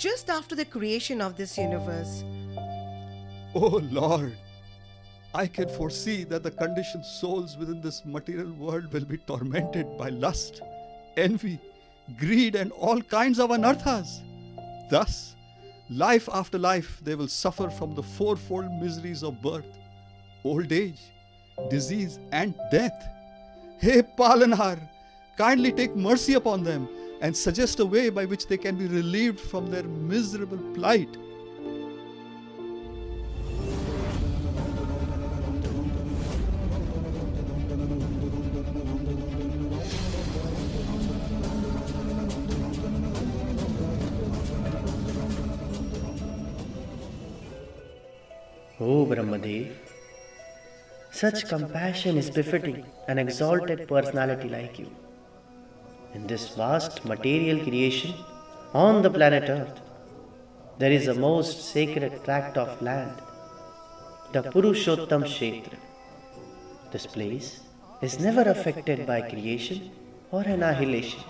just after the creation of this universe. Oh Lord, I can foresee that the conditioned souls within this material world will be tormented by lust, envy, greed and all kinds of anarthas. Thus, life after life, they will suffer from the fourfold miseries of birth, old age, disease and death. Hey Palanar, kindly take mercy upon them and suggest a way by which they can be relieved from their miserable plight. O Brahmadev, such compassion is befitting an exalted personality like you. In this vast material creation on the planet Earth, there is a most sacred tract of land, the Purushottam Kshetra. This place is never affected by creation or annihilation.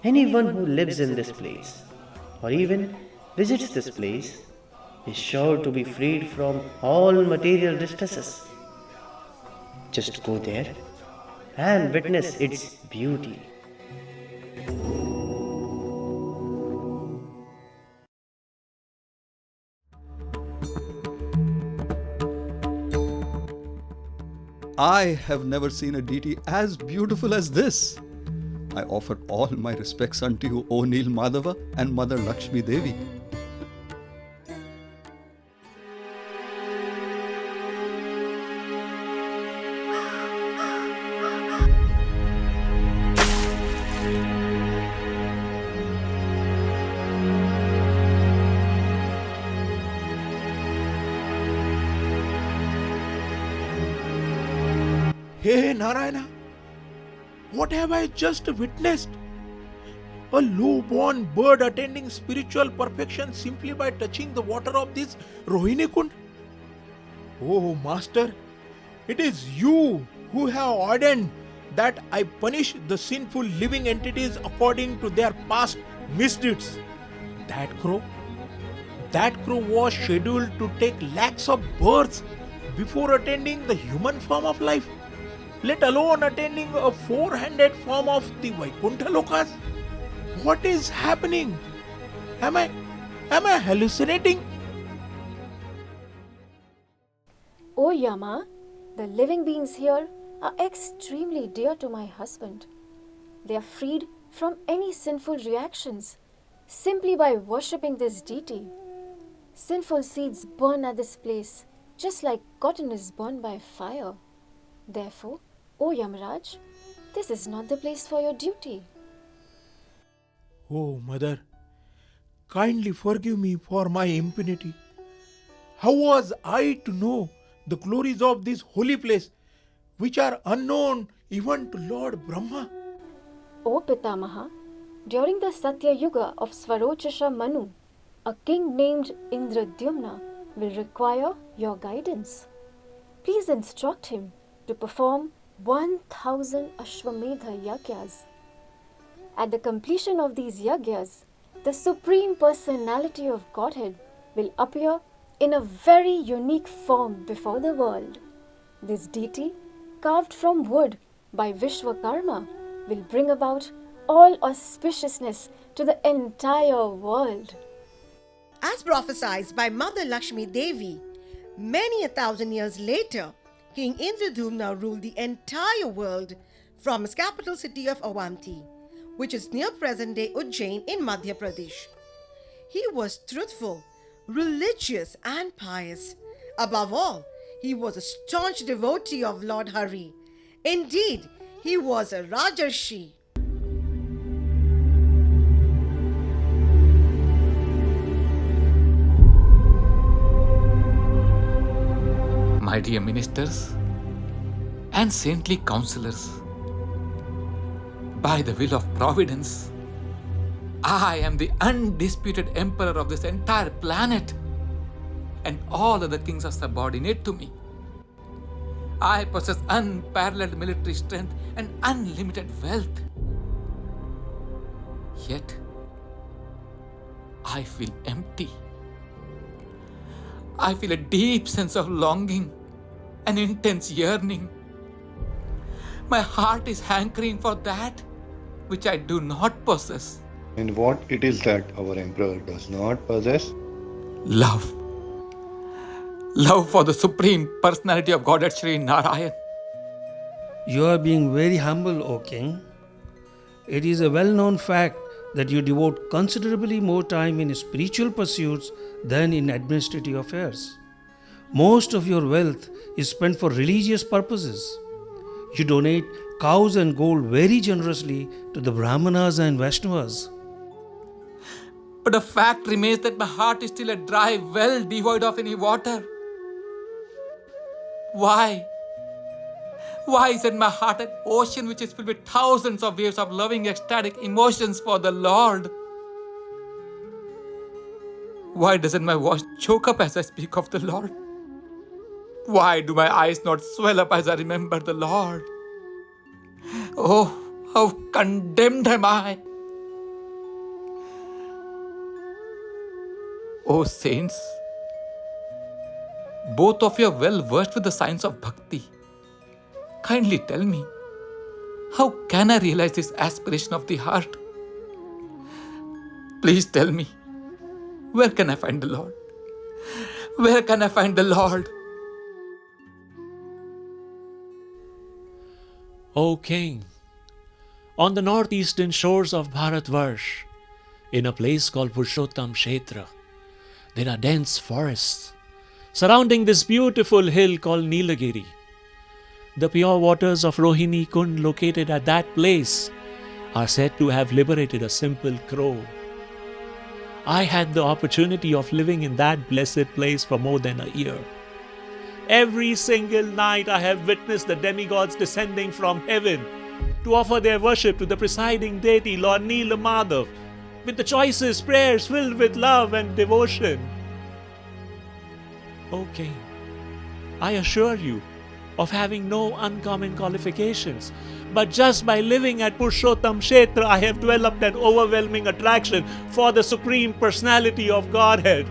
Anyone who lives in this place or even visits this place is sure to be freed from all material distresses. Just go there and witness its beauty. I have never seen a deity as beautiful as this. I offer all my respects unto you, O Neel Madhava and Mother Lakshmi Devi. Hey Narayana, what have I just witnessed? A low-born bird attaining spiritual perfection simply by touching the water of this Rohini Kund? Oh Master, it is you who have ordained that I punish the sinful living entities according to their past misdeeds. That crow was scheduled to take lakhs of births before attaining the human form of life, let alone attaining a four-handed form of the Vaikuntha Lokas. What is happening? Am I hallucinating? O Yama, the living beings here are extremely dear to my husband. They are freed from any sinful reactions simply by worshipping this deity. Sinful seeds burn at this place just like cotton is burned by fire. Therefore, O Yamaraj, this is not the place for your duty. Oh Mother, kindly forgive me for my impunity. How was I to know the glories of this holy place, which are unknown even to Lord Brahma? O Pitamaha, during the Satya Yuga of Svarochasha Manu, a king named Indradyumna will require your guidance. Please instruct him to perform 1,000 Ashwamedha Yagyas. At the completion of these yagyas, the Supreme Personality of Godhead will appear in a very unique form before the world. This deity, carved from wood by Vishwakarma, will bring about all auspiciousness to the entire world. As prophesied by Mother Lakshmi Devi, many 1,000 years later, King Indradyumna ruled the entire world from his capital city of Avanti, which is near present-day Ujjain in Madhya Pradesh. He was truthful, religious and pious. Above all, he was a staunch devotee of Lord Hari. Indeed, he was a Rajarshi. My dear ministers and saintly counselors, by the will of Providence, I am the undisputed emperor of this entire planet, and all other kings are subordinate to me. I possess unparalleled military strength and unlimited wealth. Yet, I feel empty. I feel a deep sense of longing, an intense yearning. My heart is hankering for that which I do not possess. And what it is that our emperor does not possess? Love. Love for the Supreme Personality of Godhead Sri Narayan. You are being very humble, O King. It is a well-known fact that you devote considerably more time in spiritual pursuits than in administrative affairs. Most of your wealth is spent for religious purposes. You donate cows and gold very generously to the Brahmanas and Vaishnavas. But the fact remains that my heart is still a dry well devoid of any water. Why? Why isn't my heart an ocean which is filled with thousands of waves of loving, ecstatic emotions for the Lord? Why doesn't my voice choke up as I speak of the Lord? Why do my eyes not swell up as I remember the Lord? Oh, how condemned am I! Oh saints, both of you are well versed with the science of bhakti. Kindly tell me, how can I realize this aspiration of the heart? Please tell me, where can I find the Lord? Where can I find the Lord? O King, on the northeastern shores of Bharatvarsh, in a place called Purushottam Kshetra, there are dense forests surrounding this beautiful hill called Nilagiri. The pure waters of Rohini Kund located at that place are said to have liberated a simple crow. I had the opportunity of living in that blessed place for more than a year. Every single night I have witnessed the demigods descending from heaven to offer their worship to the presiding deity Lord Neelamadhav with the choicest prayers filled with love and devotion. O King, I assure you of having no uncommon qualifications, but just by living at Purushottam Kshetra I have developed an overwhelming attraction for the Supreme Personality of Godhead.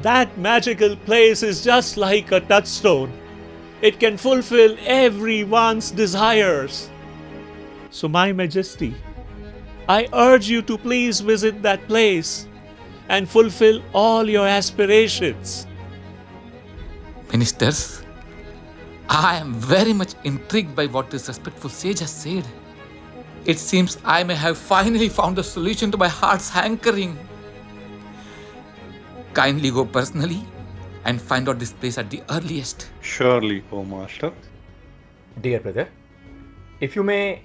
That magical place is just like a touchstone. It can fulfill everyone's desires. So, My Majesty, I urge you to please visit that place and fulfill all your aspirations. Ministers, I am very much intrigued by what this respectful sage has said. It seems I may have finally found the solution to my heart's hankering. Kindly go personally and find out this place at the earliest. Surely, O Master. Dear brother, if you may,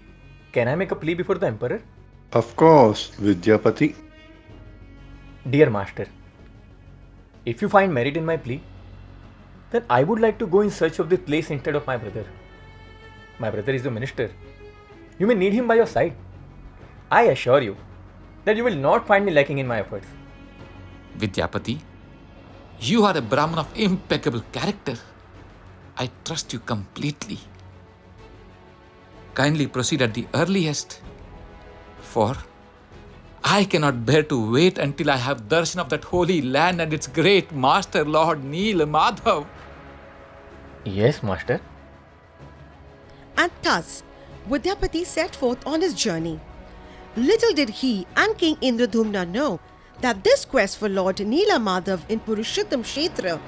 can I make a plea before the emperor? Of course, Vidyapati. Dear master, if you find merit in my plea, then I would like to go in search of this place instead of my brother. My brother is the minister. You may need him by your side. I assure you that you will not find me lacking in my efforts. Vidyapati, you are a Brahman of impeccable character. I trust you completely. Kindly proceed at the earliest, for I cannot bear to wait until I have darshan of that holy land and its great master Lord Neelamadhav. Yes, master. And thus, Vidyapati set forth on his journey. Little did he and King Indradumna know that this quest for Lord Neelamadhav in Purushottam Kshetra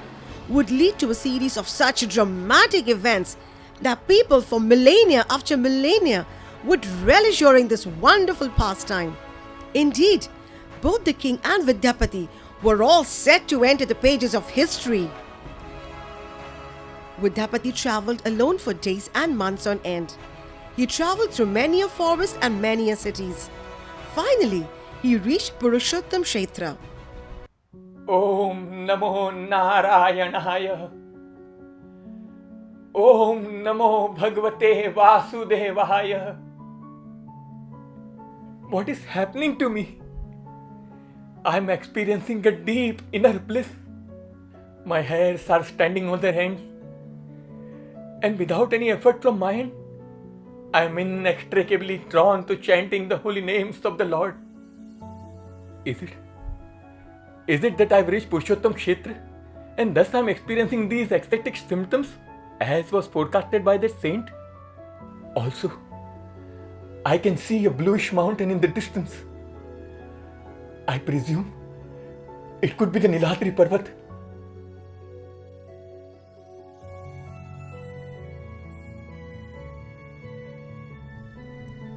would lead to a series of such dramatic events that people for millennia after millennia would relish during this wonderful pastime. Indeed, both the king and Vidyapati were all set to enter the pages of history. Vidyapati travelled alone for days and months on end. He travelled through many a forest and many a cities. Finally, he reached Purushottam Kshetra. Om Namo Narayanaya. Om Namo Bhagavate Vasudevaya. What is happening to me? I am experiencing a deep inner bliss. My hairs are standing on their ends, and without any effort from my end, I am inextricably drawn to chanting the holy names of the Lord. Is Is it that I've reached Purushottam Kshetra and thus I'm experiencing these ecstatic symptoms as was forecasted by that saint? Also, I can see a bluish mountain in the distance. I presume it could be the Niladri Parvat.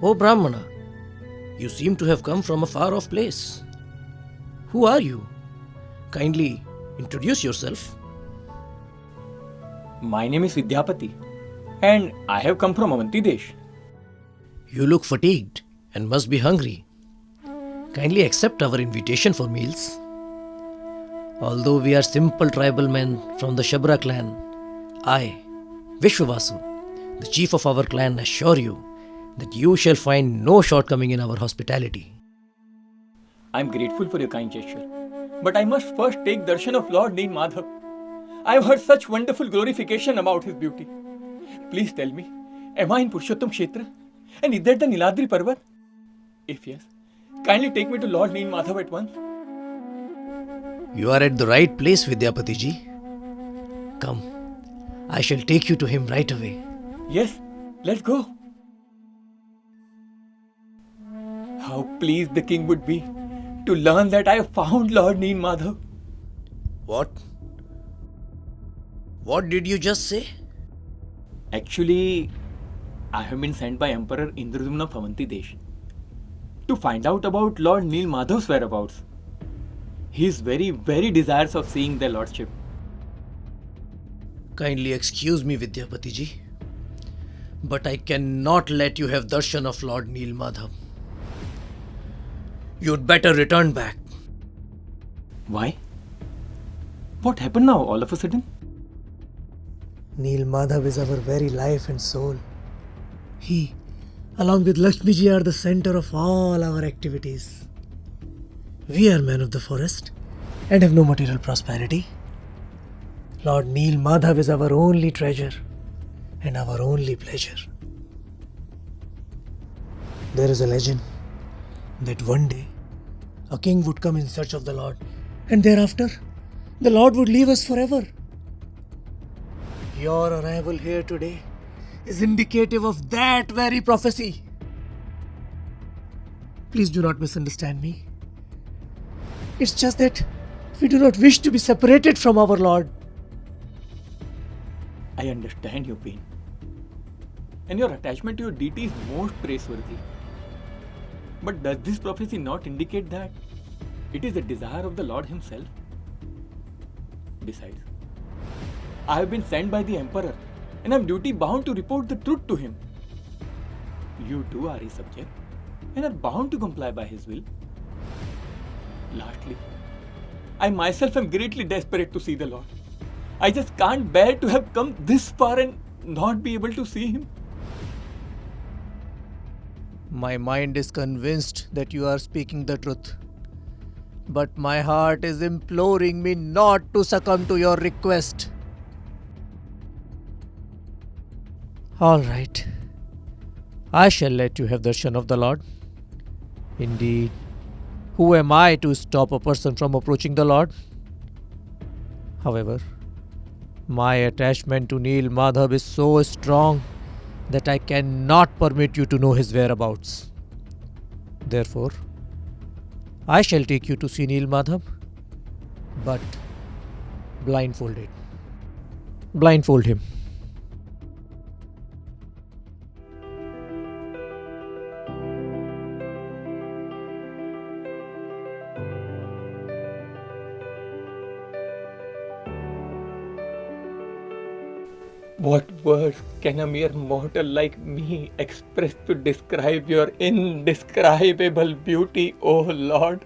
O Brahmana, you seem to have come from a far off place. Who are you? Kindly introduce yourself. My name is Vidyapati and I have come from Avanti Desh. You look fatigued and must be hungry. Kindly accept our invitation for meals. Although we are simple tribal men from the Shabra clan, I, Vishwavasu, the chief of our clan, assure you that you shall find no shortcoming in our hospitality. I am grateful for your kind gesture, but I must first take darshan of Lord Neel Madhav. I have heard such wonderful glorification about his beauty. Please tell me, am I in Purushottam Kshetra? And is that the Niladri Parvat? If yes, kindly take me to Lord Neel Madhav at once. You are at the right place, Vidyapati ji. Come, I shall take you to him right away. Yes, let's go. How pleased the king would be to learn that I have found Lord Neel Madhav. What? What did you just say? Actually, I have been sent by Emperor Indradumna of Avanti Desh to find out about Lord Neel Madhav's whereabouts. He is very, very desirous of seeing their lordship. Kindly excuse me, Vidyapati ji, but I cannot let you have darshan of Lord Neel Madhav. You'd better return back. Why? What happened now all of a sudden? Neel Madhav is our very life and soul. He, along with Lakshmi ji, are the center of all our activities. We are men of the forest and have no material prosperity. Lord Neel Madhav is our only treasure and our only pleasure. There is a legend that one day a king would come in search of the Lord, and thereafter the Lord would leave us forever. Your arrival here today is indicative of that very prophecy. Please do not misunderstand me. It's just that we do not wish to be separated from our Lord. I understand your pain. And your attachment to your deity is most praiseworthy. But does this prophecy not indicate that it is the desire of the Lord himself? Besides, I have been sent by the Emperor and I am duty bound to report the truth to him. You too are his subject and are bound to comply by his will. Lastly, I myself am greatly desperate to see the Lord. I just can't bear to have come this far and not be able to see him. My mind is convinced that you are speaking the truth. But my heart is imploring me not to succumb to your request. All right. I shall let you have darshan of the Lord. Indeed, who am I to stop a person from approaching the Lord? However, my attachment to Neel Madhav is so strong that I cannot permit you to know his whereabouts. Therefore, I shall take you to see Neel Madhav, but blindfolded. Blindfold him. What words can a mere mortal like me express to describe your indescribable beauty, O Lord?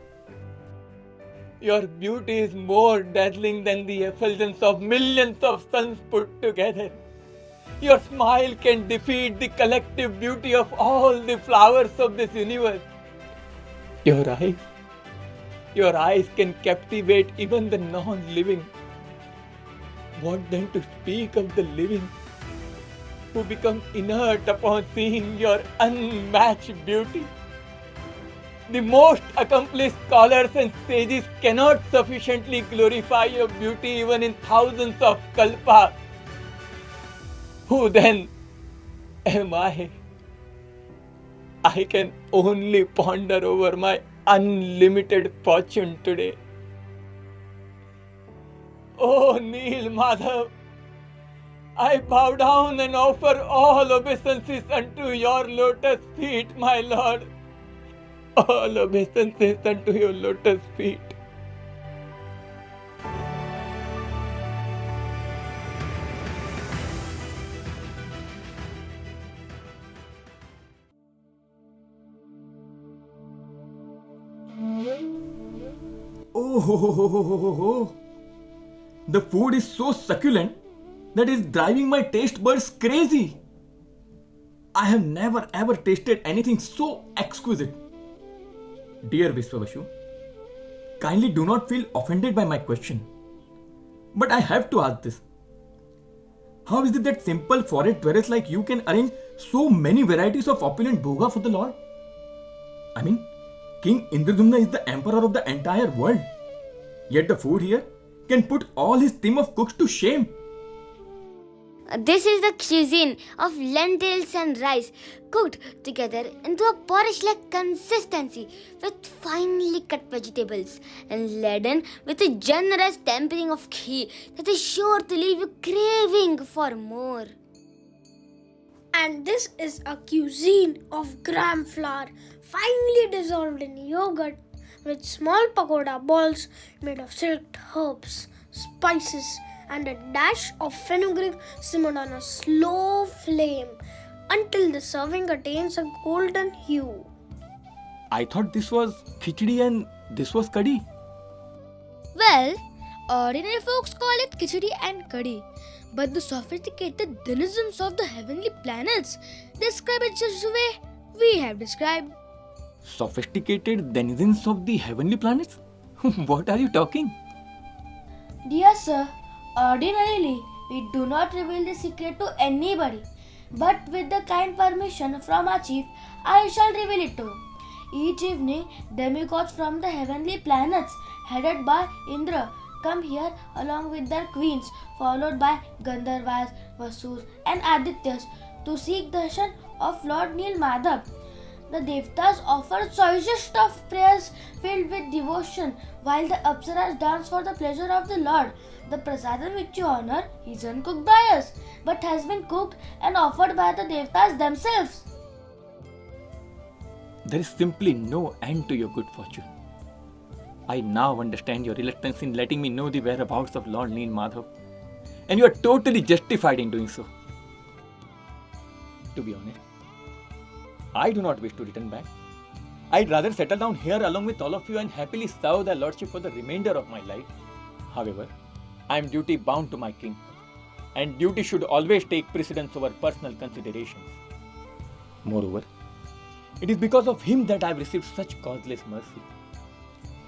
Your beauty is more dazzling than the effulgence of millions of suns put together. Your smile can defeat the collective beauty of all the flowers of this universe. Your eyes can captivate even the non-living. What then to speak of the living, who become inert upon seeing your unmatched beauty? The most accomplished scholars and sages cannot sufficiently glorify your beauty even in thousands of kalpas. Who then am I? I can only ponder over my unlimited fortune today. Oh Neel Madhav, I bow down and offer all obeisances unto your lotus feet, my Lord. All obeisances unto your lotus feet. Oh, the food is so succulent that is driving my taste buds crazy. I have never ever tasted anything so exquisite. Dear Viswavashu, kindly do not feel offended by my question. But I have to ask this. How is it that simple forest dwellers like you can arrange so many varieties of opulent bhoga for the Lord? I mean, King Indradumna is the emperor of the entire world. Yet the food here can put all his team of cooks to shame. This is the cuisine of lentils and rice cooked together into a porridge-like consistency with finely cut vegetables and laden with a generous tempering of ghee that is sure to leave you craving for more. And this is a cuisine of gram flour finely dissolved in yogurt with small pakoda balls made of silked herbs, spices, and a dash of fenugreek simmered on a slow flame until the serving attains a golden hue. I thought this was khichdi and this was kadhi. Well, ordinary folks call it khichdi and kadhi, but the sophisticated denizens of the heavenly planets describe it just the way we have described. Sophisticated denizens of the heavenly planets? What are you talking? Dear sir, ordinarily we do not reveal the secret to anybody, but with the kind permission from our chief, I shall reveal it to you. Each evening, demigods from the heavenly planets, headed by Indra, come here along with their queens, followed by Gandharvas, Vasus, and Adityas, to seek darshan of Lord Neel Madhav. The devatas offer choicest of prayers filled with devotion, while the apsaras dance for the pleasure of the Lord. The prasadam which you honor is uncooked by us, but has been cooked and offered by the devatas themselves. There is simply no end to your good fortune. I now understand your reluctance in letting me know the whereabouts of Lord Neel Madhav, and you are totally justified in doing so. To be honest, I do not wish to return back. I'd rather settle down here along with all of you and happily serve their lordship for the remainder of my life. However, I am duty bound to my king, and duty should always take precedence over personal considerations. Moreover, it is because of him that I have received such causeless mercy.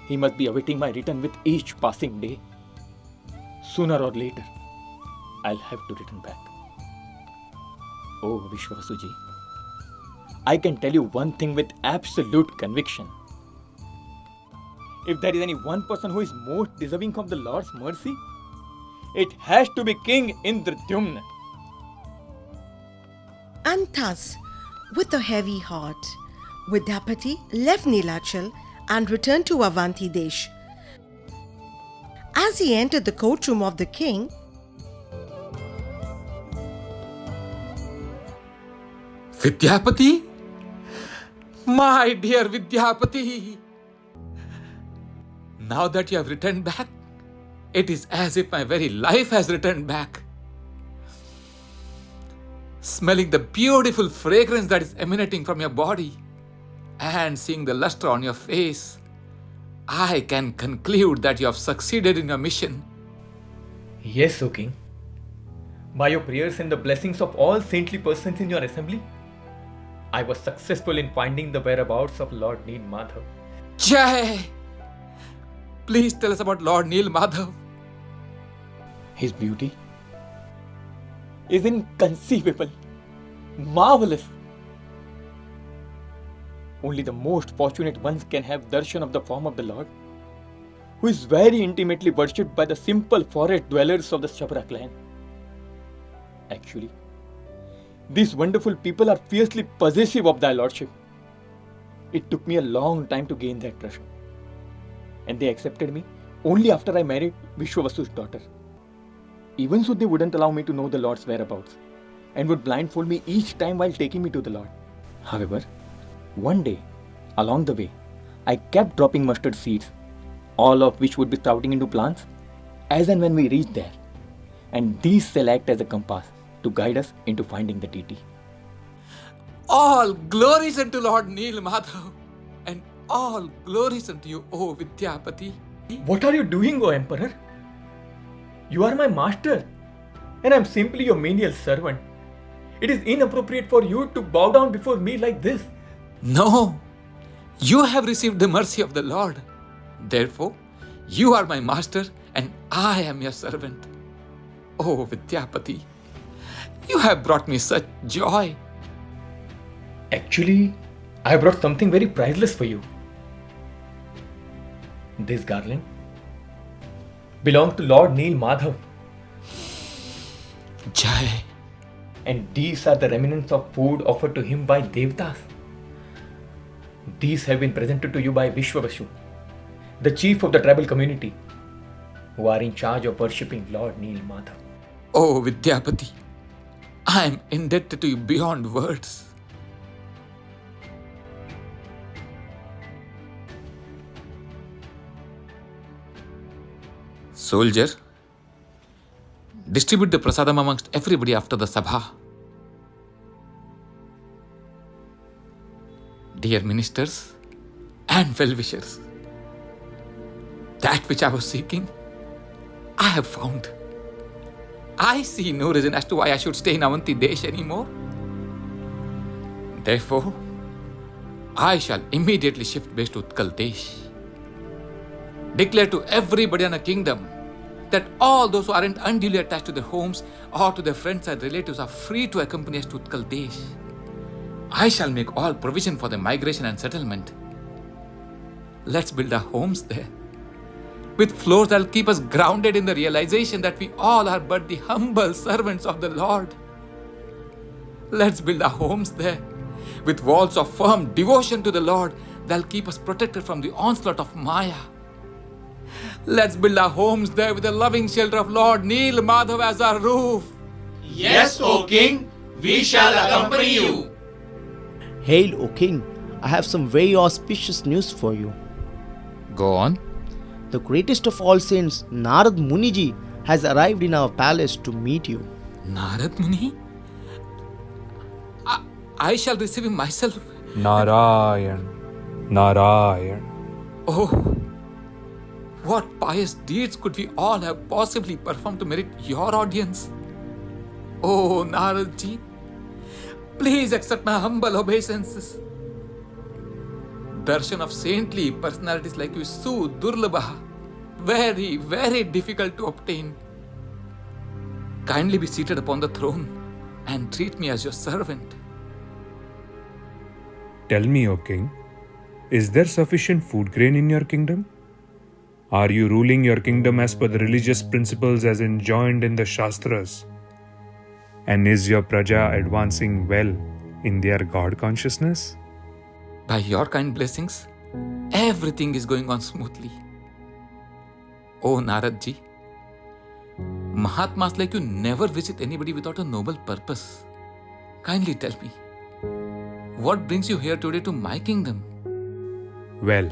He must be awaiting my return with each passing day. Sooner or later, I'll have to return back. Oh Vishwasuji, I can tell you one thing with absolute conviction. If there is any one person who is most deserving of the Lord's mercy, it has to be King Indradyumna. And thus, with a heavy heart, Vidyapati left Nilachal and returned to Avanti Desh. As he entered the courtroom of the king, Vidyapati? My dear Vidyapati! Now that you have returned back, it is as if my very life has returned back. Smelling the beautiful fragrance that is emanating from your body and seeing the luster on your face, I can conclude that you have succeeded in your mission. Yes, O King. By your prayers and the blessings of all saintly persons in your assembly, I was successful in finding the whereabouts of Lord Neel Madhav. Jai! Please tell us about Lord Neel Madhav. His beauty is inconceivable, marvelous. only the most fortunate ones can have darshan of the form of the Lord, who is very intimately worshipped by the simple forest dwellers of the Shabra clan. Actually, these wonderful people are fiercely possessive of thy lordship. It took me a long time to gain their trust, and they accepted me only after I married Vishwavasu's daughter. Even so, they wouldn't allow me to know the Lord's whereabouts and would blindfold me each time while taking me to the Lord. However, one day, along the way, I kept dropping mustard seeds, all of which would be sprouting into plants as and when we reached there, and these shall act as a compass to guide us into finding the deity. All glories unto Lord Neel Madhav, and all glories unto you, O Vidyapati. What are you doing, O Emperor? You are my master, and I am simply your menial servant. It is inappropriate for you to bow down before me like this. No, you have received the mercy of the Lord. Therefore, you are my master, and I am your servant. O Vidyapati, you have brought me such joy. Actually, I brought something very priceless for you. This garland belongs to Lord Neel Madhav. Jai. And these are the remnants of food offered to him by devatas. These have been presented to you by Vishwavasu, the chief of the tribal community, who are in charge of worshipping Lord Neel Madhav. O Vidyapati, I am indebted to you beyond words. Soldier, distribute the prasadam amongst everybody after the sabha. Dear ministers and well-wishers, that which I was seeking, I have found. I see no reason as to why I should stay in Avanti Desh anymore. Therefore, I shall immediately shift base to Utkal Desh. Declare to everybody in the kingdom that all those who aren't unduly attached to their homes or to their friends and relatives are free to accompany us to Utkal Desh. I shall make all provision for their migration and settlement. Let's build our homes there, with floors that will keep us grounded in the realization that we all are but the humble servants of the Lord. Let's build our homes there, with walls of firm devotion to the Lord that will keep us protected from the onslaught of Maya. Let's build our homes there with the loving shelter of Lord Neel Madhav as our roof. Yes, O King, we shall accompany you. Hail, O King, I have some very auspicious news for you. Go on. The greatest of all saints, Narad Muniji, has arrived in our palace to meet you. Narad Muni? I shall receive him myself. Narayan, Narayan. Oh, what pious deeds could we all have possibly performed to merit your audience? Oh, Naradji, please accept my humble obeisances. Darshan of saintly personalities like you is so durlabha, very, very difficult to obtain. Kindly be seated upon the throne and treat me as your servant. Tell me, O King, is there sufficient food grain in your kingdom? Are you ruling your kingdom as per the religious principles as enjoined in the Shastras? And is your praja advancing well in their God consciousness? By your kind blessings, everything is going on smoothly. Oh Naradji, Mahatmas like you never visit anybody without a noble purpose. Kindly tell me, what brings you here today to my kingdom? Well,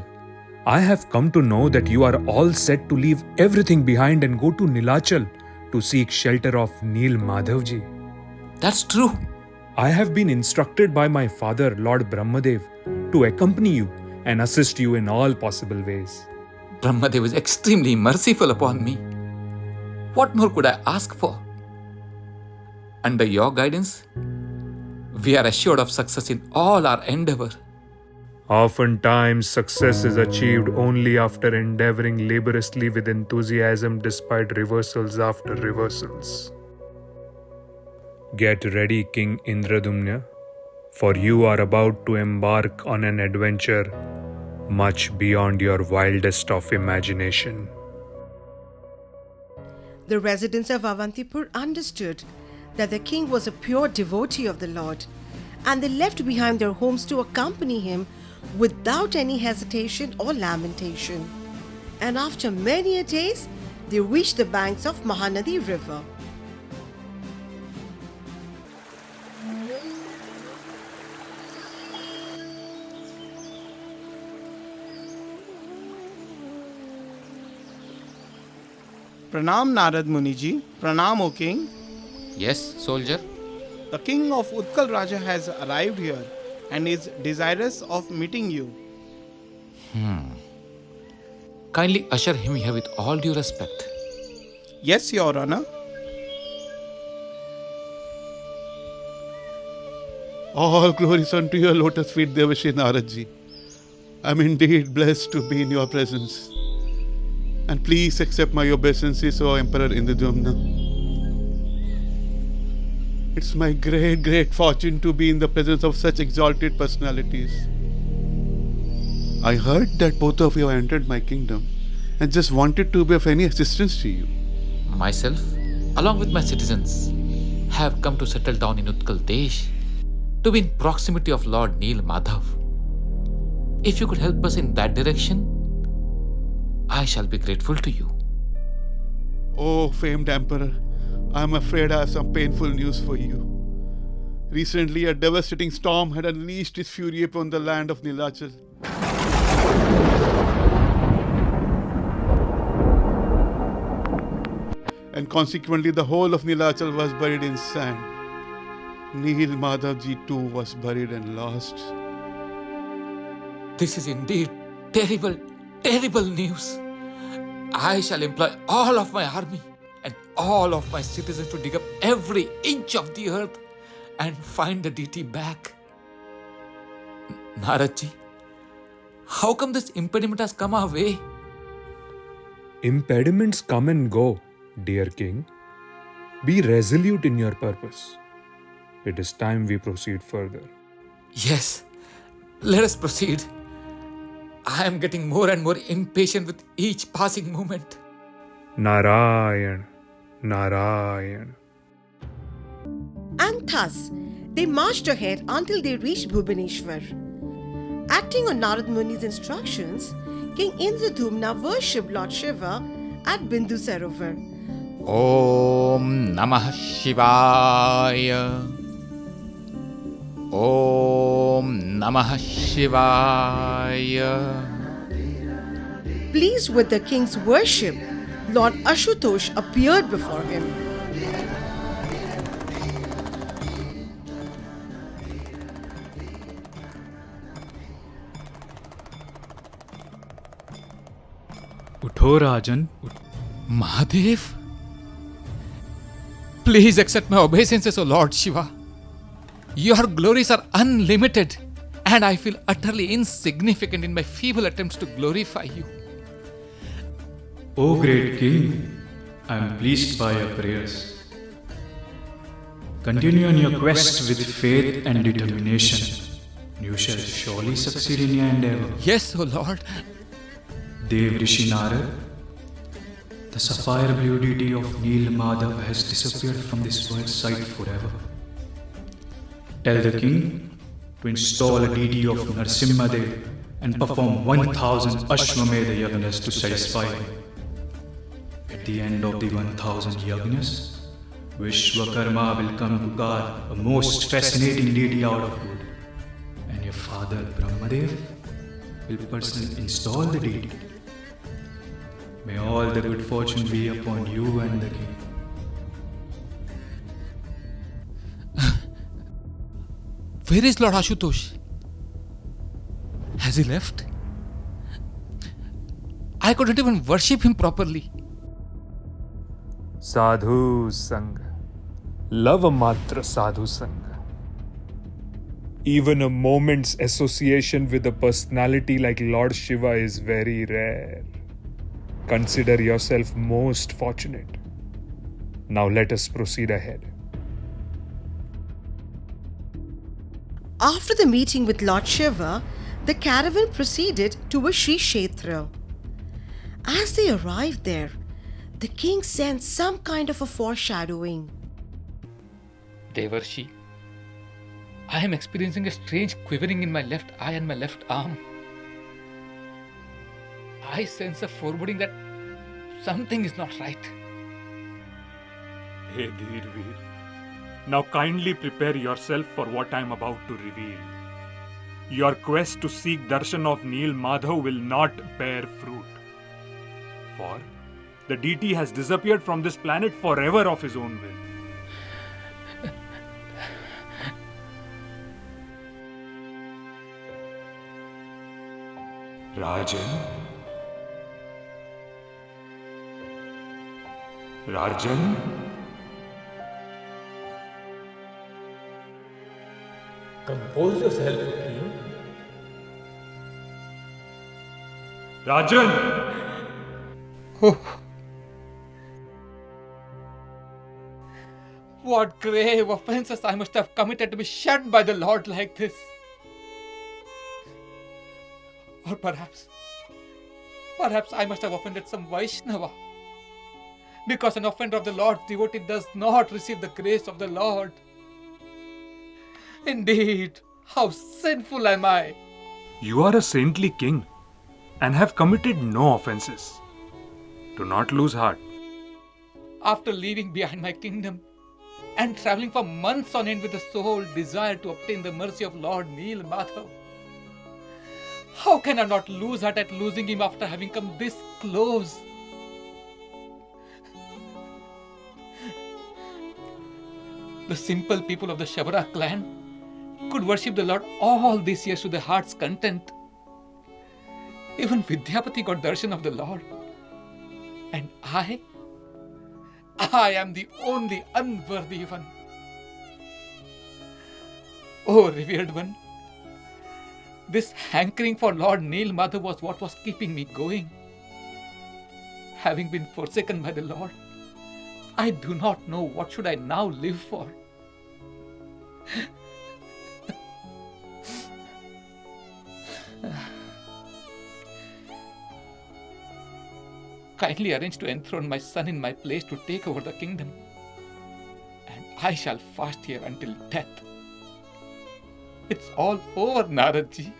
I have come to know that you are all set to leave everything behind and go to Nilachal to seek shelter of Neel Madhavji. That's true. I have been instructed by my father, Lord Brahmadev, to accompany you and assist you in all possible ways. Brahmadev is extremely merciful upon me. What more could I ask for? Under your guidance, we are assured of success in all our endeavor. Oftentimes, success is achieved only after endeavoring laboriously with enthusiasm despite reversals after reversals. Get ready, King Indradumna, for you are about to embark on an adventure much beyond your wildest of imagination. The residents of Avantipur understood that the king was a pure devotee of the Lord, and they left behind their homes to accompany him without any hesitation or lamentation. And after many a days, they reached the banks of Mahanadi river. Pranam Narad Muniji, Pranam O King. Yes, soldier. The king of Utkal Raja has arrived here and is desirous of meeting you. Kindly usher him here with all due respect. Yes, Your Honor. All glories unto your lotus feet, Devashi Naradji. I am indeed blessed to be in your presence. And please accept my obeisances, O Emperor Indradyumna. It's my great fortune to be in the presence of such exalted personalities. I heard that both of you have entered my kingdom and just wanted to be of any assistance to you. Myself, along with my citizens, have come to settle down in Utkal Desh to be in proximity of Lord Neel Madhav. If you could help us in that direction, I shall be grateful to you. Oh, famed Emperor, I am afraid I have some painful news for you. Recently, a devastating storm had unleashed its fury upon the land of Nilachal. And consequently, the whole of Nilachal was buried in sand. Neel Madhavji too was buried and lost. This is indeed terrible news. I shall employ all of my army and all of my citizens to dig up every inch of the earth and find the deity back. Naradji, how come this impediment has come our way? Impediments come and go, dear king. Be resolute in your purpose. It is time we proceed further. Yes, let us proceed. I am getting more and more impatient with each passing moment. Narayan, Narayan. And thus, they marched ahead until they reached Bhubaneswar. Acting on Narad Muni's instructions, King Indradyumna worshipped Lord Shiva at Bindu Sarovar. Om Namah Shivaya. Om Namah Shivaya. Pleased with the king's worship, Lord Ashutosh appeared before him. Utho Rajan. Mahadev? Please accept my obeisances, O Lord Shiva. Your glories are unlimited, and I feel utterly insignificant in my feeble attempts to glorify you. O great king, I am pleased by your prayers. Continue on your quest with faith and determination. You shall surely succeed in your endeavor. Yes, O Lord. Dev Rishi Narad, the sapphire blue deity of Neel Madhav has disappeared from this world's sight forever. Tell the king to install a deity of Narsimhadev and perform 1000 Ashwamedha Yagnas to satisfy him. At the end of the 1000 Yagnas, Vishwakarma will come to guard a most fascinating deity out of wood, and your father Brahmadev will personally install the deity. May all the good fortune be upon you and the king. Where is Lord Ashutosh? Has he left? I couldn't even worship him properly. Sadhu Sangha. Love matra sadhu sangha. Even a moment's association with a personality like Lord Shiva is very rare. Consider yourself most fortunate. Now let us proceed ahead. After the meeting with Lord Shiva, the caravan proceeded to a Sri Kshetra. As they arrived there, the king sensed some kind of a foreshadowing. Devarshi, I am experiencing a strange quivering in my left eye and my left arm. I sense a foreboding that something is not right. Hey Dheerveer, now kindly prepare yourself for what I am about to reveal. Your quest to seek darshan of Neel Madhav will not bear fruit. For the deity has disappeared from this planet forever of his own will. Rajan? Rajan? Compose yourself, King. Rajan! What grave offenses I must have committed to be shunned by the Lord like this. Or perhaps I must have offended some Vaishnava. Because an offender of the Lord's devotee does not receive the grace of the Lord. Indeed, how sinful am I! You are a saintly king and have committed no offenses. Do not lose heart. After leaving behind my kingdom and traveling for months on end with the sole desire to obtain the mercy of Lord Neel Madhav, how can I not lose heart at losing him after having come this close? The simple people of the Shabara clan could worship the Lord all these years to their heart's content. Even Vidyapati got darshan of the Lord. And I am the only unworthy one. Oh, revered one, this hankering for Lord Neel Madhav was what was keeping me going. Having been forsaken by the Lord, I do not know what should I now live for. Kindly arrange to enthrone my son in my place to take over the kingdom, and I shall fast here until death. It's all over, Naradji.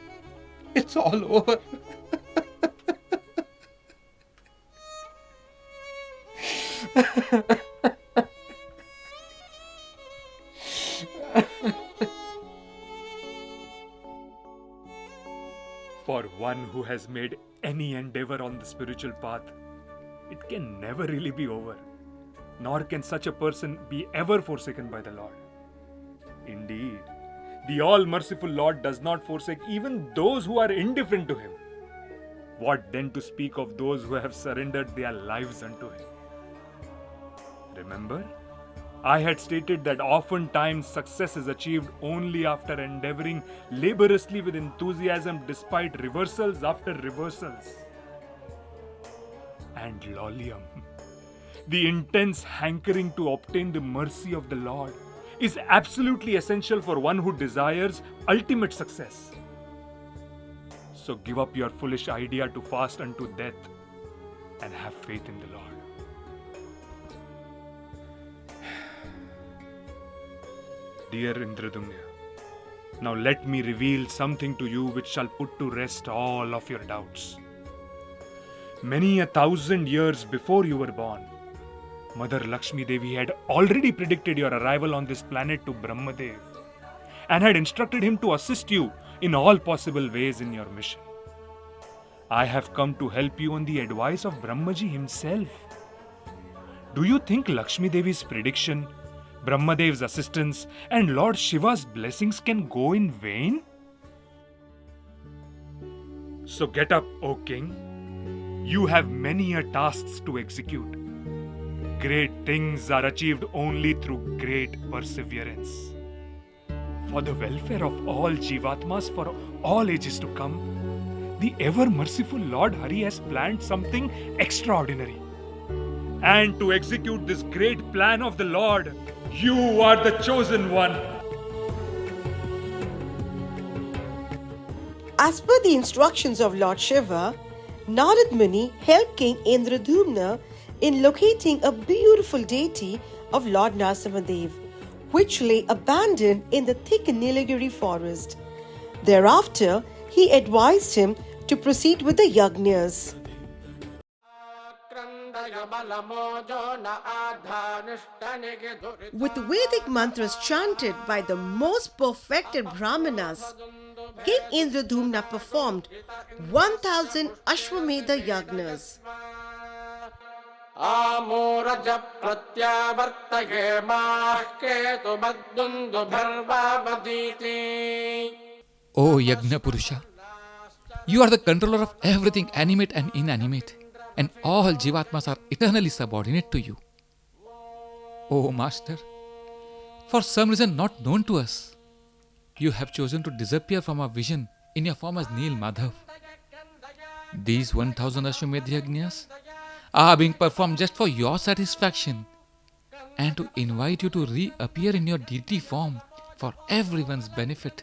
It's all over. For one who has made any endeavor on the spiritual path, it can never really be over, nor can such a person be ever forsaken by the Lord. Indeed, the all-merciful Lord does not forsake even those who are indifferent to Him. What then to speak of those who have surrendered their lives unto Him? Remember, I had stated that oftentimes success is achieved only after endeavoring laboriously with enthusiasm despite reversals after reversals. And LAULYM, the intense hankering to obtain the mercy of the Lord, is absolutely essential for one who desires ultimate success. So give up your foolish idea to fast unto death and have faith in the Lord. Dear Indradumna, now let me reveal something to you which shall put to rest all of your doubts. Many 1,000 years before you were born, Mother Lakshmi Devi had already predicted your arrival on this planet to Brahmadev and had instructed him to assist you in all possible ways in your mission. I have come to help you on the advice of Brahmaji himself. Do you think Lakshmi Devi's prediction, Brahmadev's assistance, and Lord Shiva's blessings can go in vain? So get up, O King. You have many tasks to execute. Great things are achieved only through great perseverance. For the welfare of all Jivatmas for all ages to come, the ever-merciful Lord Hari has planned something extraordinary. And to execute this great plan of the Lord, you are the chosen one. As per the instructions of Lord Shiva, Narad Muni helped King Indradumna in locating a beautiful deity of Lord Narasimhadev, which lay abandoned in the thick Nilagiri forest. Thereafter, he advised him to proceed with the yagnas. With Vedic mantras chanted by the most perfected Brahmanas, King Indradumna performed 1000 Ashwamedha yagnas. O Yagna Purusha, you are the controller of everything animate and inanimate, and all Jivatmas are eternally subordinate to you. O Master, for some reason not known to us, you have chosen to disappear from our vision in your form as Neel Madhav. These 1000 Ashwamedh Yagnas are being performed just for your satisfaction and to invite you to reappear in your deity form for everyone's benefit.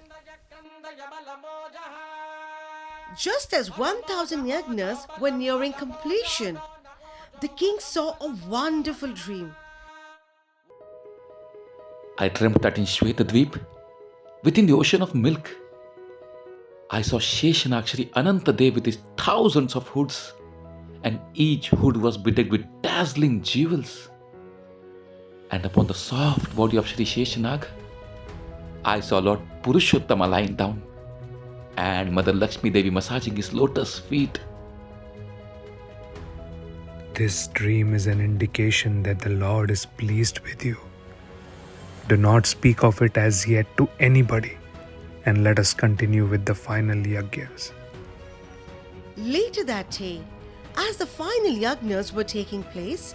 Just as 1000 yagnas were nearing completion, the king saw a wonderful dream. I dreamt that in Shvetadvip, within the ocean of milk, I saw Sheshanakshari Anantadev with his thousands of hoods, and each hood was bedecked with dazzling jewels. And upon the soft body of Shri Sheshanag, I saw Lord Purushottama lying down, and Mother Lakshmi Devi massaging his lotus feet. This dream is an indication that the Lord is pleased with you. Do not speak of it as yet to anybody, and let us continue with the final yagyas. Later that day, as the final yagnas were taking place,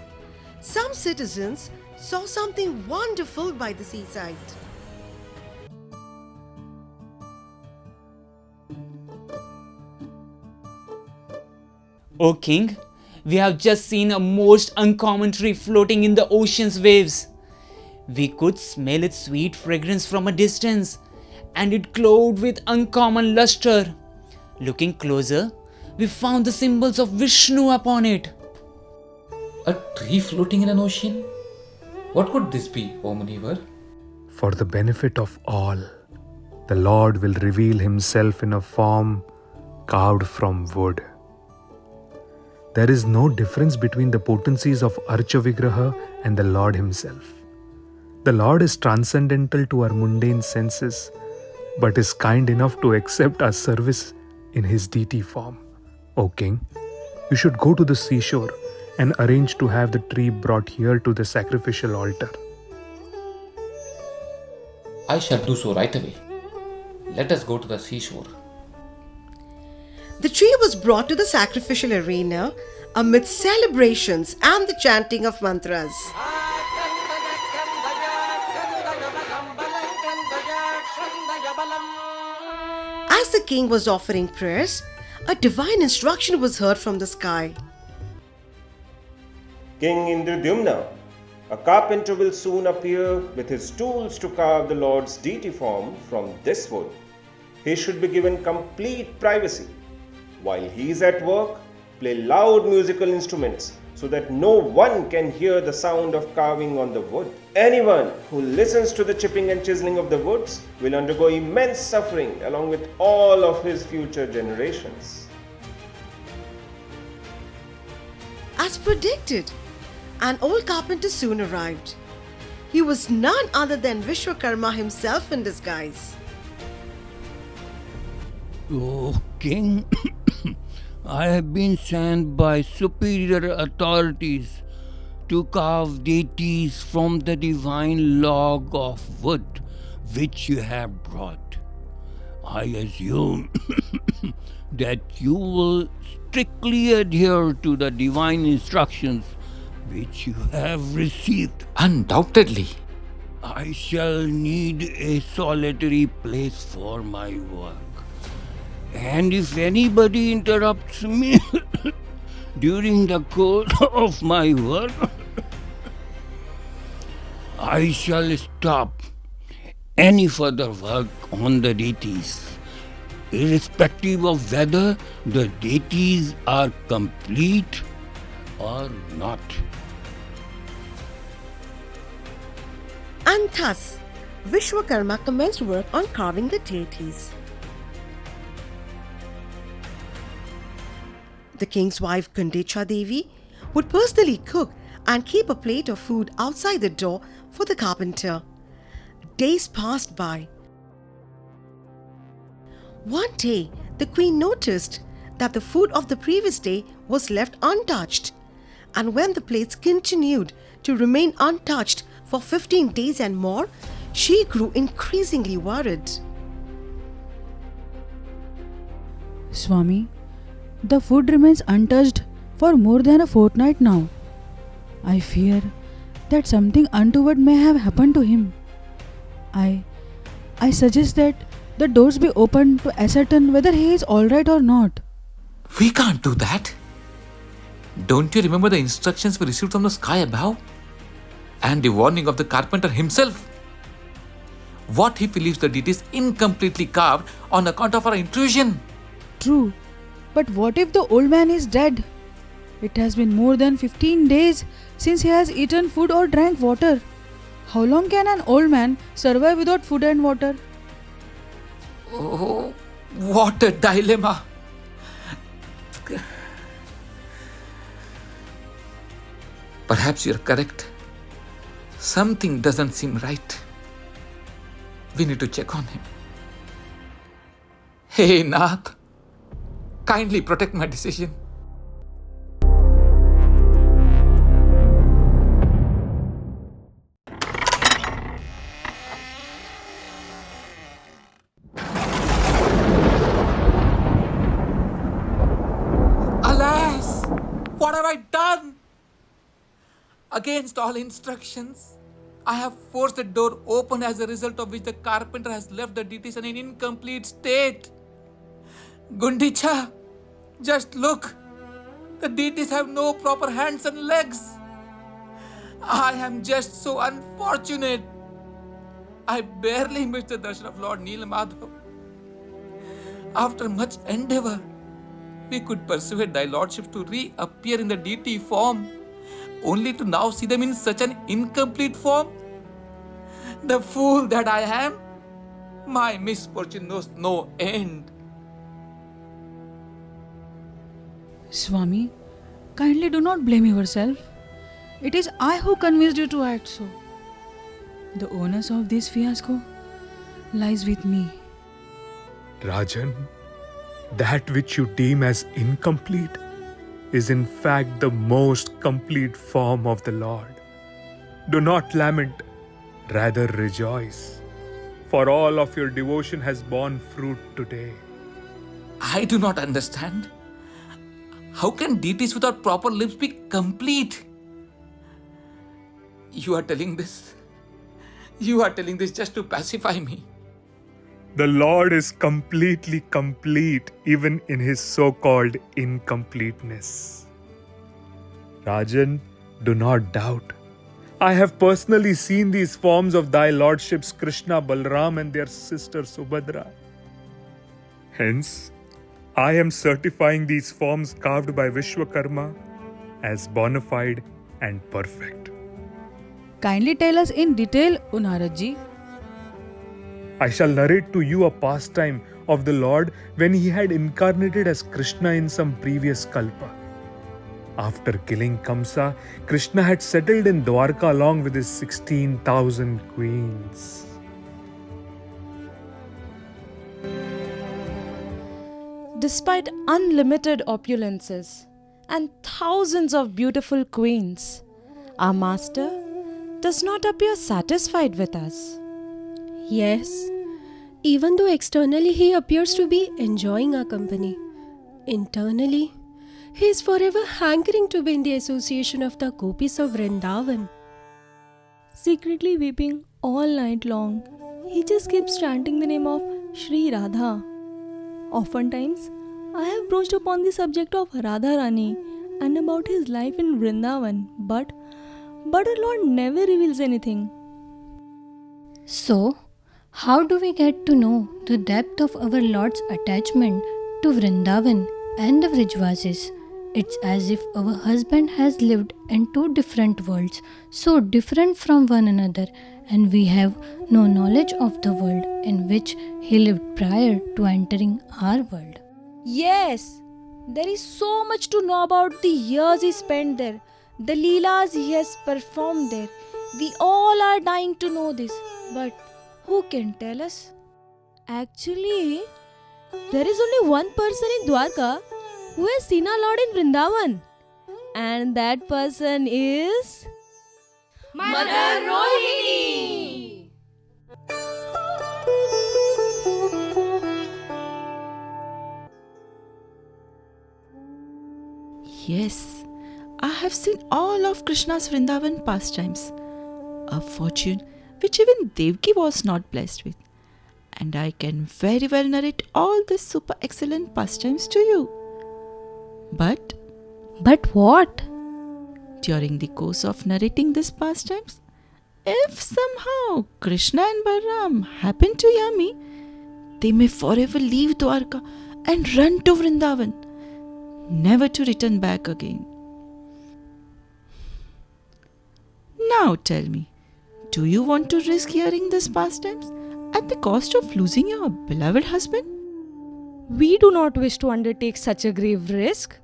some citizens saw something wonderful by the seaside. O King, we have just seen a most uncommon tree floating in the ocean's waves. We could smell its sweet fragrance from a distance, and it glowed with uncommon luster. Looking closer, we found the symbols of Vishnu upon it. A tree floating in an ocean? What could this be, O Munivar? For the benefit of all, the Lord will reveal himself in a form carved from wood. There is no difference between the potencies of Archa Vigraha and the Lord himself. The Lord is transcendental to our mundane senses, but is kind enough to accept our service in his deity form. O King, you should go to the seashore and arrange to have the tree brought here to the sacrificial altar. I shall do so right away. Let us go to the seashore. The tree was brought to the sacrificial arena amid celebrations and the chanting of mantras. As the king was offering prayers, a divine instruction was heard from the sky. King Indradumna, a carpenter will soon appear with his tools to carve the Lord's deity form from this wood. He should be given complete privacy. While he is at work, play loud musical instruments so that no one can hear the sound of carving on the wood. Anyone who listens to the chipping and chiseling of the woods will undergo immense suffering along with all of his future generations. As predicted, an old carpenter soon arrived. He was none other than Vishwakarma himself in disguise. O King, I have been sent by superior authorities to carve deities from the divine log of wood which you have brought. I assume that you will strictly adhere to the divine instructions which you have received. Undoubtedly. I shall need a solitary place for my work. And if anybody interrupts me during the course of my work, I shall stop any further work on the deities. irrespective of whether the deities are complete or not. And thus, Vishwakarma commenced work on carving the deities. The king's wife Gundecha Devi would personally cook and keep a plate of food outside the door for the carpenter. Days passed by. One day, the queen noticed that the food of the previous day was left untouched, and when the plates continued to remain untouched for 15 days and more, she grew increasingly worried. Swami, the food remains untouched for more than a fortnight now. I fear that something untoward may have happened to him. I suggest that the doors be opened to ascertain whether he is alright or not. We can't do that. Don't you remember the instructions we received from the sky above? And the warning of the carpenter himself? What if he leaves the deities incompletely carved on account of our intrusion? True, but what if the old man is dead? It has been more than 15 days since he has eaten food or drank water. How long can an old man survive without food and water? Oh, what a dilemma! Perhaps you're correct. Something doesn't seem right. We need to check on him. Hey, Nath, kindly protect my decision. Alas! What have I done? Against all instructions, I have forced the door open, as a result of which the carpenter has left the deities in an incomplete state. Gundecha, just look. The deities have no proper hands and legs. I am just so unfortunate. I barely missed the darshan of Lord Neelamadhav. After much endeavor, we could persuade thy lordship to reappear in the deity form, only to now see them in such an incomplete form. The fool that I am, my misfortune knows no end. Swami, kindly do not blame yourself. It is I who convinced you to act so. The onus of this fiasco lies with me. Rajan, that which you deem as incomplete is in fact the most complete form of the Lord. Do not lament, rather rejoice, for all of your devotion has borne fruit today. I do not understand. How can deities without proper limbs be complete? You are telling this just to pacify me. The Lord is completely complete even in his so-called incompleteness. Rajan, do not doubt. I have personally seen these forms of thy lordships Krishna, Balram and their sister Subhadra. Hence, I am certifying these forms carved by Vishwakarma as bona fide and perfect. Kindly tell us in detail, Unaraji. I shall narrate to you a pastime of the Lord when he had incarnated as Krishna in some previous kalpa. After killing Kamsa, Krishna had settled in Dwarka along with his 16,000 queens. Despite unlimited opulences and thousands of beautiful queens, our master does not appear satisfied with us. Yes, even though externally he appears to be enjoying our company, internally he is forever hankering to be in the association of the gopis of Vrindavan. Secretly weeping all night long, he just keeps chanting the name of Shri Radha. Oftentimes, I have broached upon the subject of Radha Rani and about his life in Vrindavan, but our Lord never reveals anything. So, How do we get to know the depth of our Lord's attachment to Vrindavan and the Vrijvasis? It's as if our husband has lived in two different worlds, so different from one another, and we have no knowledge of the world in which he lived prior to entering our world. Yes, there is so much to know about the years he spent there, the Leelas he has performed there. We all are dying to know this, but who can tell us? Actually, there is only one person in Dwarka who has seen our Lord in Vrindavan, and that person is Mother Rohini! Yes, I have seen all of Krishna's Vrindavan pastimes, a fortune which even Devki was not blessed with, and I can very well narrate all these super excellent pastimes to you. But what? During the course of narrating these pastimes, if somehow Krishna and Balaram happen to hear me, they may forever leave Dwarka and run to Vrindavan, never to return back again. Now tell me, do you want to risk hearing these pastimes at the cost of losing your beloved husband? We do not wish to undertake such a grave risk,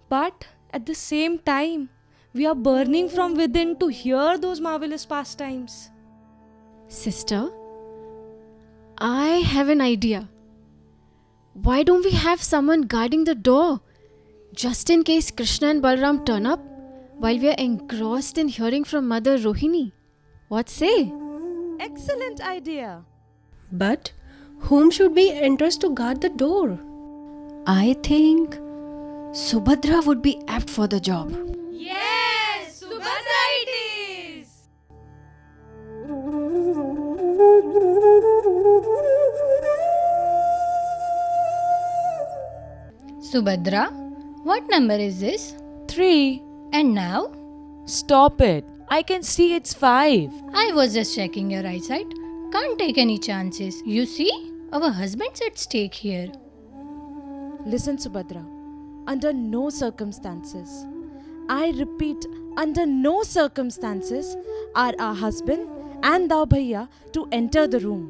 but at the same time, we are burning from within to hear those marvelous pastimes. Sister, I have an idea. Why don't we have someone guarding the door, just in case Krishna and Balaram turn up, while we are engrossed in hearing from Mother Rohini? What say? Excellent idea. But whom should we entrust to guard the door? I think Subhadra would be apt for the job. Yes, Subhadra it is! Subhadra, what number is this? 3. And now? Stop it. I can see it's 5. I was just checking your eyesight. Can't take any chances. You see, our husband's at stake here. Listen, Subhadra. Under no circumstances, I repeat, under no circumstances are our husband and thou bhaiya to enter the room.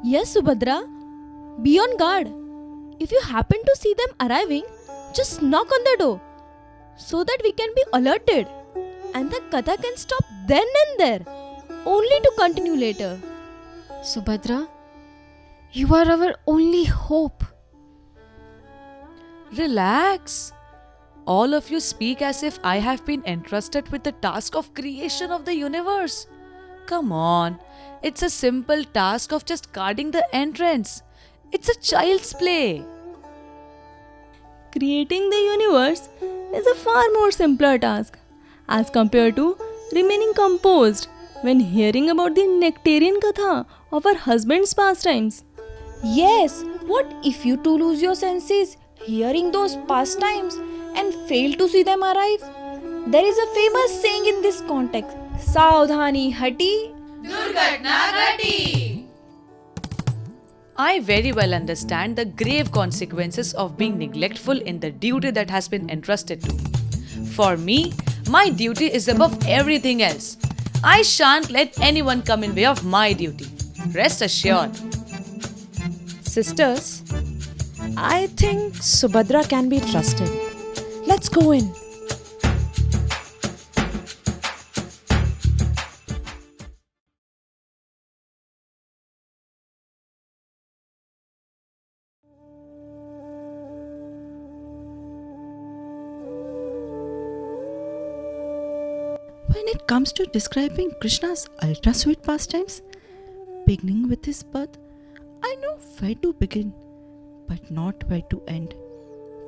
Yes, Subhadra, be on guard. If you happen to see them arriving, just knock on the door so that we can be alerted and the katha can stop then and there, only to continue later. Subhadra, you are our only hope. Relax. All of you speak as if I have been entrusted with the task of creation of the universe. Come on, it's a simple task of just guarding the entrance. It's a child's play. Creating the universe is a far more simpler task as compared to remaining composed when hearing about the nectarian katha of our husband's pastimes. Yes, what if you too lose your senses hearing those pastimes and fail to see them arrive? There is a famous saying in this context, Saudhani hati, Durgatna ghati. I very well understand the grave consequences of being neglectful in the duty that has been entrusted to. For me, my duty is above everything else. I shan't let anyone come in way of my duty. Rest assured. Sisters, I think Subhadra can be trusted. Let's go in. When it comes to describing Krishna's ultra-sweet pastimes, beginning with his birth, I know where to begin, but not where to end.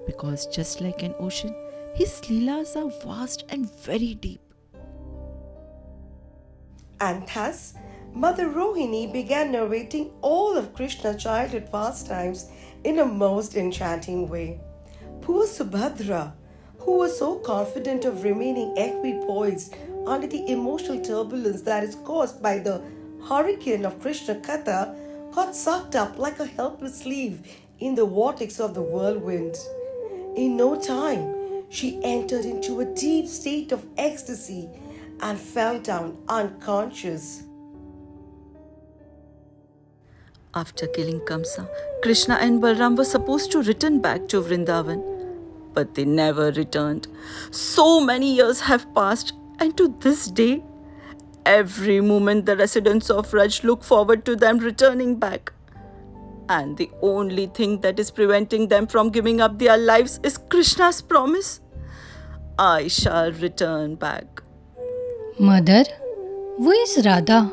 Because just like an ocean, his leelas are vast and very deep. And thus, Mother Rohini began narrating all of Krishna's childhood pastimes in a most enchanting way. Poor Subhadra, who was so confident of remaining equipoised under the emotional turbulence that is caused by the hurricane of Krishna Katha got sucked up like a helpless leaf in the vortex of the whirlwind. In no time, she entered into a deep state of ecstasy and fell down unconscious. After killing Kamsa, Krishna and Balram were supposed to return back to Vrindavan, but they never returned. So many years have passed, and to this day, every moment the residents of Raj look forward to them returning back. And the only thing that is preventing them from giving up their lives is Krishna's promise. I shall return back. Mother, who is Radha?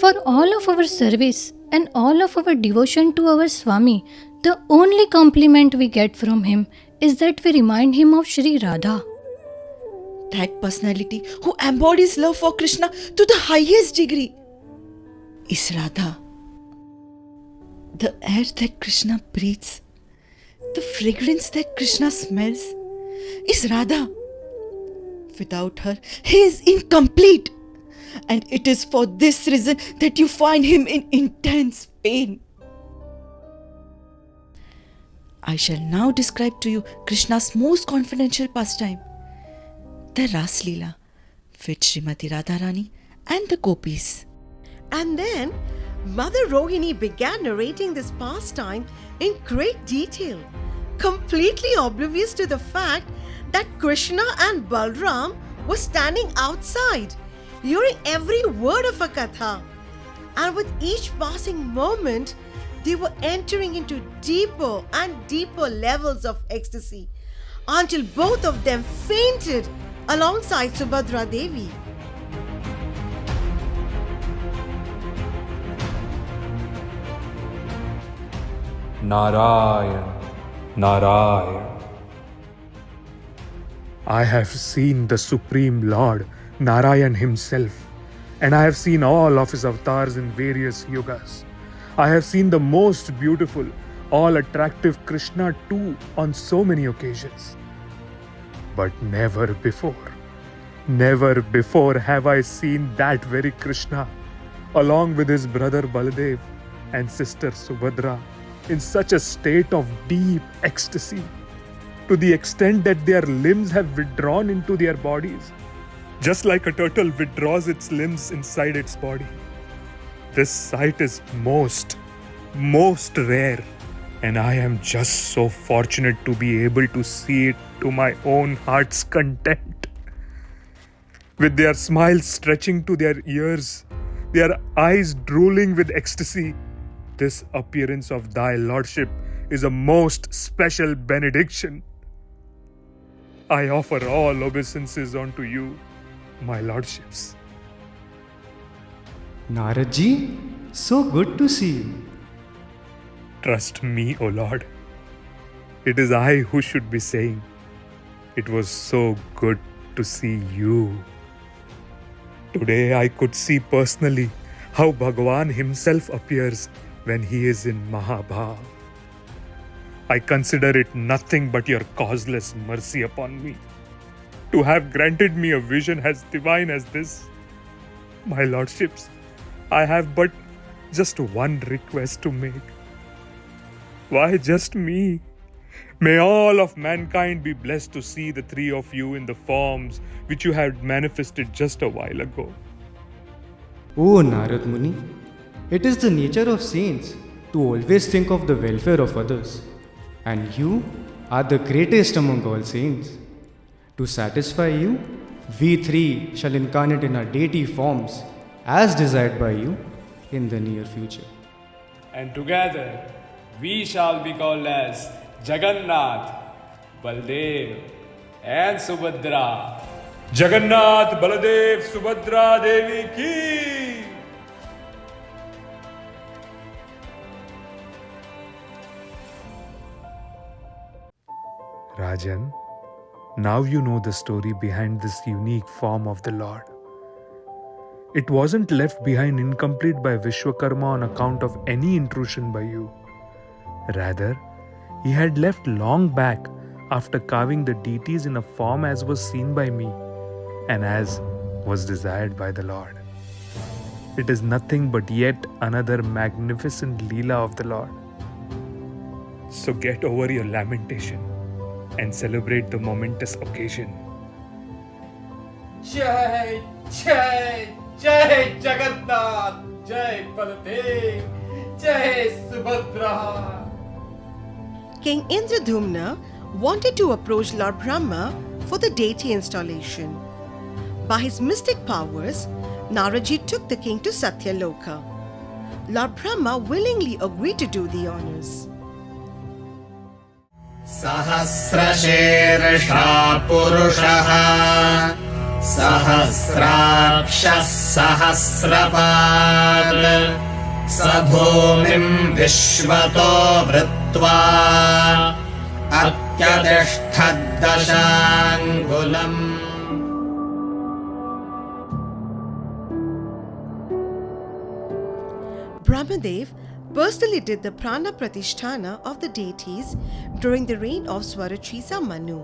For all of our service and all of our devotion to our Swami, the only compliment we get from him is that we remind him of Sri Radha. That personality who embodies love for Krishna to the highest degree is Radha. The air that Krishna breathes, the fragrance that Krishna smells is Radha. Without her, he is incomplete. And it is for this reason that you find him in intense pain. I shall now describe to you Krishna's most confidential pastime, the Ras Leela, with Srimati Radharani and the gopis. And then Mother Rohini began narrating this pastime in great detail, completely oblivious to the fact that Krishna and Balram were standing outside, hearing every word of a katha. And with each passing moment, they were entering into deeper and deeper levels of ecstasy until both of them fainted alongside Subhadra Devi. Narayan, Narayan. I have seen the Supreme Lord, Narayan himself, and I have seen all of his avatars in various yugas. I have seen the most beautiful, all-attractive Krishna too on so many occasions. But never before have I seen that very Krishna, along with his brother Baladev and sister Subhadra, in such a state of deep ecstasy, to the extent that their limbs have withdrawn into their bodies, just like a turtle withdraws its limbs inside its body. This sight is most rare, and I am just so fortunate to be able to see it to my own heart's content. With their smiles stretching to their ears, their eyes drooling with ecstasy, this appearance of thy lordship is a most special benediction. I offer all obeisances unto you, my lordships. Naradji, so good to see you. Trust me, O Lord. It is I who should be saying, it was so good to see you. Today I could see personally how Bhagavan himself appears when he is in Mahabhav. I consider it nothing but your causeless mercy upon me, to have granted me a vision as divine as this. My lordships, I have but just one request to make. Why just me? May all of mankind be blessed to see the three of you in the forms which you had manifested just a while ago. Oh Narad Muni, it is the nature of saints to always think of the welfare of others. And you are the greatest among all saints. To satisfy you, we three shall incarnate in our deity forms as desired by you in the near future. And together we shall be called as Jagannath, Baldev and Subhadra. Jagannath, Baladev, Subhadra Devi ki! Rajan, now you know the story behind this unique form of the Lord. It wasn't left behind incomplete by Vishwakarma on account of any intrusion by you. Rather, he had left long back after carving the deities in a form as was seen by me and as was desired by the Lord. It is nothing but yet another magnificent Leela of the Lord. So get over your lamentation and celebrate the momentous occasion. Jai, Jai, Jai Jagannath, Jai Baladev, Jai Subhadra. King Indradumna wanted to approach Lord Brahma for the deity installation. By his mystic powers, Naraji took the king to Satyaloka. Lord Brahma willingly agreed to do the honors. Sahasrashirsha Purushaha Sahasrakshas Sahasrapad Sabhumim Vishvato Vritva Atyadishthaddashangulam. Brahmadev personally did the prana pratisthana of the deities during the reign of Swaratrisa Manu.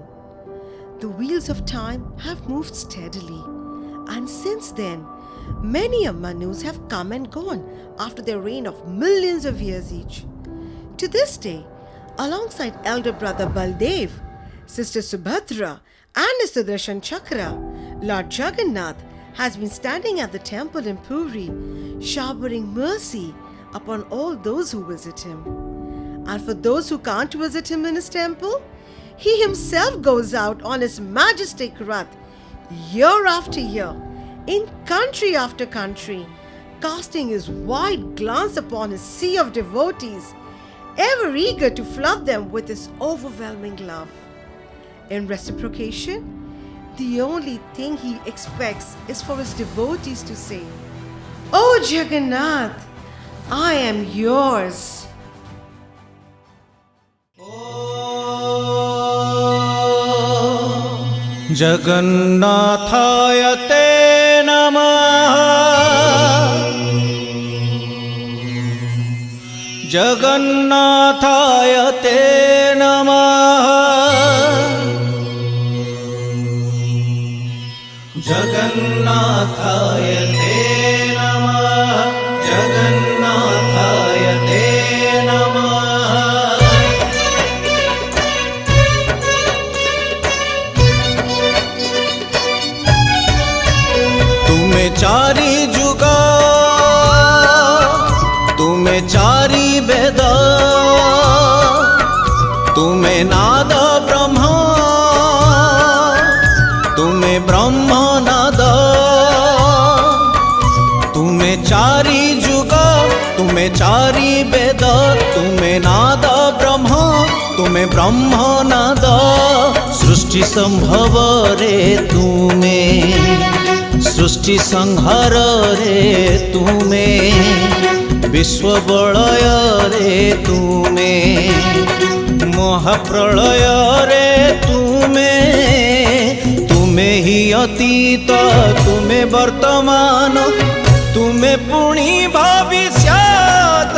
The wheels of time have moved steadily, and since then, many a Manus have come and gone after their reign of millions of years each. To this day, alongside elder brother Baldev, sister Subhadra, and his Sudarshan Chakra, Lord Jagannath has been standing at the temple in Puri, showering mercy upon all those who visit him. And for those who can't visit him in his temple, he himself goes out on his majestic Rath year after year, in country after country, casting his wide glance upon his sea of devotees, ever eager to flood them with his overwhelming love. In reciprocation, the only thing he expects is for his devotees to say, "Oh Jagannath, I am yours." Jagannathaya te namah Jagannathaya te namah Jagannathaya te namah Jagannathaya te namah. तुम्हें चारी जुगा तुम्हें चारी वेद तुम्हें नाद ब्रह्मा तुम्हें ब्रह्म नाद तुम्हें चारी जुगा तुम्हें चारी वेद तुम्हें नाद ब्रह्म तुम्हें ब्रह्म नाद सृष्टि संभव रे तुम्हें सृष्टि संहार रे तुमे विश्व बलय रे तुमे महाप्रलय रे तुमे तुमे ही अतीत तुमे वर्तमान तुमे पुणी भविष्यत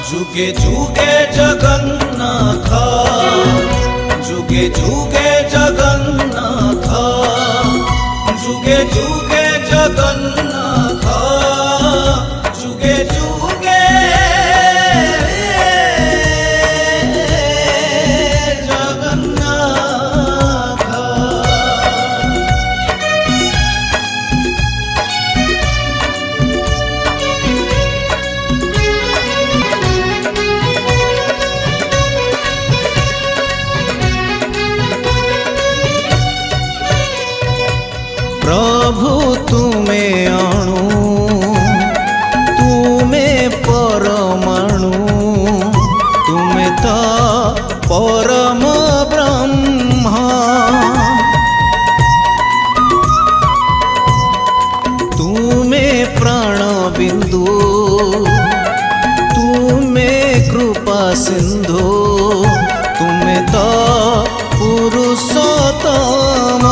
जुगे जुगे जगन्नाथ जुगे जुगे जगन्नाथ जुगे जुगे जगन्नाथ जुगे जुगे जगन्नाथ. प्रभु तुम्हें अणु तुम्हें परमाणु तुम्हें तो परम ब्रह्म तुम्हें प्राण बिंदु तुम्हें कृपा सिंधु तुम्हें तो पुरुषोत्तम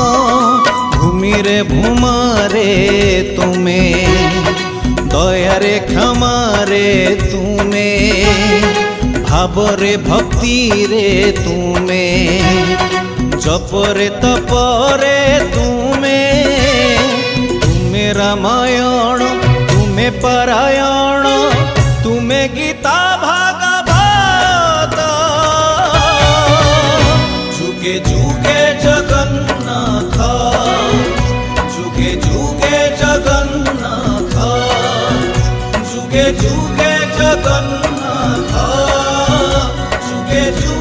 भूमि रे भूमा रे तुम्हें दया रे क्षमा रे तुम्हें भाव रे भक्ति रे तुम्हें जप रे तप रे तुम्हें तुम्हें रामायण तुमे परायण तुमे गीता भागवत जुगे जुगे जगन्नाथ जुगे जुगे जगन्नाथ जुगे जुगे जगन्नाथ जुगे जुगे